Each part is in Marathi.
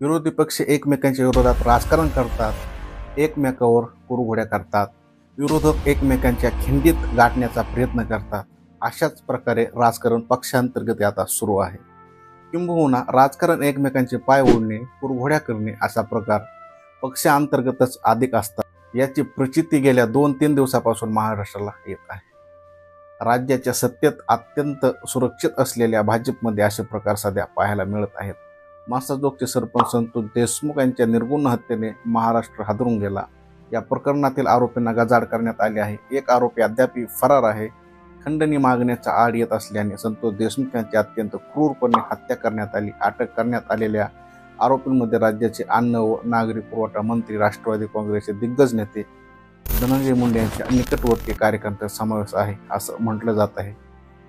विरोधी पक्ष एकमेकांच्या विरोधात राजकारण करतात, एकमेकावर कुरघोड्या करतात, विरोधक एकमेकांच्या खिंडीत गाठण्याचा प्रयत्न करतात. अशाच प्रकारे राजकारण पक्षांतर्गत आता सुरू आहे. किंबहुना राजकारण एकमेकांचे पाय ओढणे, कुरघोड्या करणे असा प्रकार पक्षांतर्गतच अधिक असतात. याची प्रचिती गेल्या 2-3 दिवसापासून महाराष्ट्राला येत आहे. राज्याच्या सत्तेत अत्यंत सुरक्षित असलेल्या भाजपमध्ये असे प्रकार सध्या पाहायला मिळत आहेत. मासाजोगचे सरपंच संतोष देशमुख यांच्या निर्गुण हत्येने महाराष्ट्र हादरून गेला. या प्रकरणातील आरोपींना गजाआड करण्यात आले आहे. एक आरोपी अद्याप फरार आहे. खंडणी मागण्याचा आड येत असल्याने संतोष देशमुख यांची अत्यंत क्रूरपणे हत्या करण्यात आली. अटक करण्यात आलेल्या आरोपींमध्ये राज्याचे अन्न व नागरी पुरवठा मंत्री, राष्ट्रवादी काँग्रेसचे दिग्गज नेते धनंजय मुंडे यांच्या निकटवर्तीय कार्यकर्त्यांचा समावेश आहे असं म्हटलं जात आहे.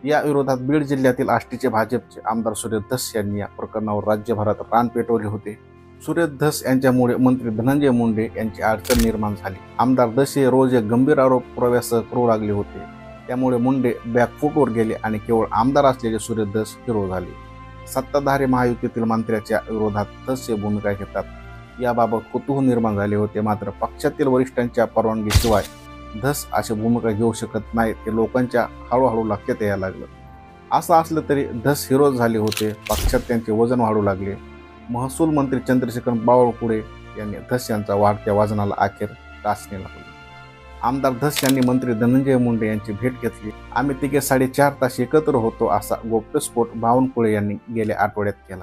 या विरोधात बीड जिल्ह्यातील आष्टीचे भाजपचे आमदार सुरेश धस यांनी या प्रकरणावर राज्यभरात रान पेटवले होते. सुरेश धस यांच्यामुळे मंत्री धनंजय मुंडे यांची अडचण निर्माण झाली. आमदार धस हे रोज एक गंभीर आरोप पुराव्यासह करू लागले होते. त्यामुळे मुंडे बॅकफूटवर गेले आणि केवळ आमदार असलेले सुरेश धस हिरो झाले. सत्ताधारी महायुतीतील मंत्र्याच्या विरोधात धस हे भूमिका घेतात याबाबत कुतूहल निर्माण झाले होते. मात्र पक्षातील वरिष्ठांच्या परवानगीशिवाय धस अशी भूमिका घेऊ शकत नाहीत हे लोकांच्या हळूहळू लक्षात यायला लागलं. असं असलं तरी धस हिरो झाले होते. पक्षात त्यांचे वजन वाढू लागले. महसूल मंत्री चंद्रशेखर बावनकुळे यांनी धस यांच्या वाढत्या वजनाला अखेर टाचणी लावली. आमदार धस यांनी मंत्री धनंजय मुंडे यांची भेट घेतली. आम्ही तिघे 4.5 तास एकत्र होतो असा गोप्यस्फोट बावनकुळे यांनी गेल्या आठवड्यात केला.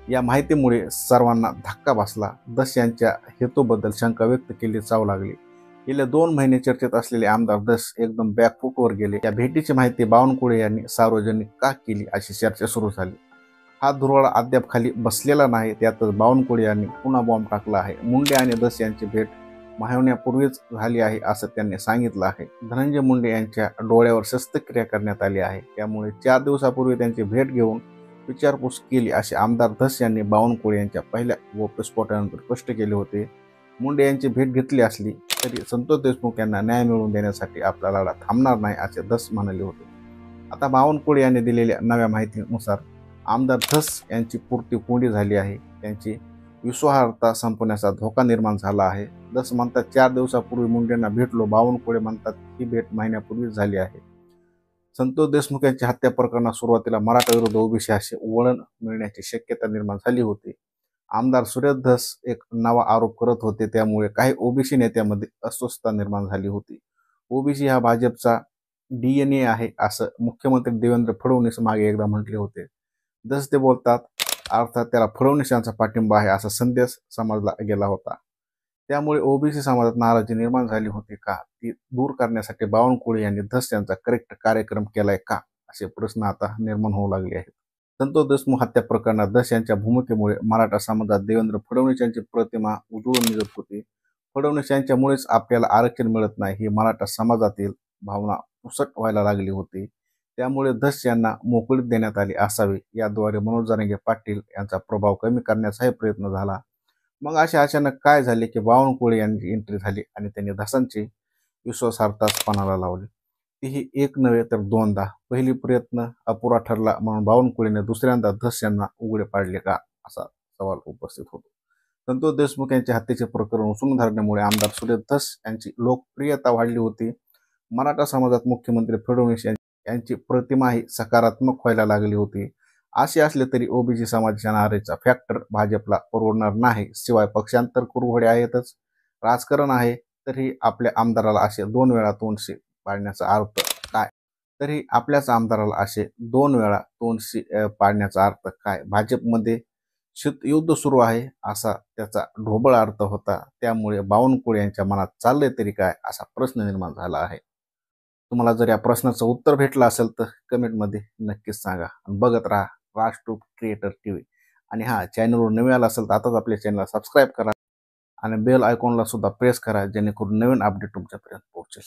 या माहितीमुळे सर्वांना धक्का बसला. धस यांच्या हेतूबद्दल शंका व्यक्त केली जाऊ लागली. गेल्या 2 महिने चर्चेत असलेले आमदार धस एकदम बॅकफूटवर गेले. या भेटीची माहिती बावनकुळे यांनी सार्वजनिक का केली अशी चर्चा सुरू झाली. हा धुरळा अद्याप खाली बसलेला नाही. त्यातच बावनकुळे यांनी पुन्हा बॉम्ब टाकला आहे. मुंडे आणि धस यांची भेट महिन्यापूर्वीच झाली आहे असं त्यांनी सांगितलं आहे. धनंजय मुंडे यांच्या डोळ्यावर शस्त्रक्रिया करण्यात आली आहे. त्यामुळे 4 दिवसापूर्वी त्यांची भेट घेऊन विचारपूस केली असे आमदार धस यांनी बावनकुळे यांच्या पहिल्या गोप्यस्फोटानंतर स्पष्ट केले होते. मुंडे यांची भेट घेतली असली तरी संतोष देशमुख यांना न्याय मिळवून देण्यासाठी आपला लढा थांबणार नाही असे धस म्हणाले होते. आता बावनकुळे यांनी दिलेल्या नव्या माहितीनुसार आमदार धस यांची पूर्ती कोंडी झाली आहे. त्यांची विश्वासार्हता संपण्याचा धोका निर्माण झाला आहे. धस म्हणतात 4 दिवसापूर्वी मुंडेंना भेटलो. बावनकुळे म्हणतात ही भेट महिन्यापूर्वीच झाली आहे. संतोष देशमुख यांच्या हत्या प्रकरणात सुरुवातीला मराठा विरुद्ध ओबीसी असे वळण मिळण्याची शक्यता निर्माण झाली होती. आमदार सुरेश धस एक नवा आरोप करत होते. त्यामुळे काही ओबीसी नेत्यांमध्ये अस्वस्थता निर्माण झाली होती. ओबीसी हा भाजपचा DNA आहे असं मुख्यमंत्री देवेंद्र फडणवीस मागे एकदा म्हटले होते. धस ते बोलतात अर्थात त्याला फडणवीस यांचा पाठिंबा आहे असा संदेश समजला गेला होता. त्यामुळे ओबीसी समाजात नाराजी निर्माण झाली होती का, ती दूर करण्यासाठी बावनकुळे यांनी धस यांचा करेक्ट कार्यक्रम केलाय का असे प्रश्न आता निर्माण होऊ लागले आहेत. संतोष देशमुख हत्या प्रकरणात धस यांच्या भूमिकेमुळे मराठा समाजात देवेंद्र फडणवीस यांची प्रतिमा उजळून निघत होती. फडणवीस यांच्यामुळेच आपल्याला आरक्षण मिळत नाही ही मराठा समाजातील भावना पुसट व्हायला लागली होती. त्यामुळे धस यांना मोकळीक देण्यात आली असावी. याद्वारे मनोज जरांगे पाटील यांचा प्रभाव कमी करण्याचाही प्रयत्न झाला. मग असे अचानक काय झाले की बावनकुळे यांची एंट्री झाली आणि त्यांनी धसांची विश्वासार्हताच पणाला लावली. तीही एक नव्हे तर 2दा. पहिली प्रयत्न अपुरा ठरला म्हणून बावनकुळेने दुसऱ्यांदा धस यांना उघडे पाडले का असा सवाल उपस्थित होतो. संतोष देशमुख यांच्या हत्येचे प्रकरण उचलून धरण्यामुळे आमदार सुरेश धस यांची लोकप्रियता वाढली होती. मराठा समाजात मुख्यमंत्री फडणवीस यांची प्रतिमाही सकारात्मक व्हायला लागली होती. असे असले तरी ओबीसी समाजाच्या नाराजीचा फॅक्टर भाजपला परवडणार नाही. शिवाय पक्षांतर कुरघोडे आहेतच. राजकारण आहे तरी आपल्या आमदाराला असे 2 वेळा तोंडशी पाडण्याचा अर्थ काय? तरी आपल्याच आमदाराला असे 2 वेळा तोंडशी पाडण्याचा अर्थ काय? भाजपमध्ये शीतयुद्ध सुरू आहे असा त्याचा ढोबळ अर्थ होता. त्यामुळे बावनकुळे यांच्या मनात चाललंय तरी काय असा प्रश्न निर्माण झाला आहे. तुम्हाला जर या प्रश्नाचं उत्तर भेटलं असेल तर कमेंटमध्ये नक्कीच सांगा. आणि बघत राहा राज2 क्रिएटर TV. आणि हा चॅनलवर नवीन आला असेल तर आताच आपल्या चॅनलला सबस्क्राईब करा आणि बेल आयकॉनला सुद्धा प्रेस करा जेणेकरून नवीन अपडेट तुमच्यापर्यंत पोहोचेल.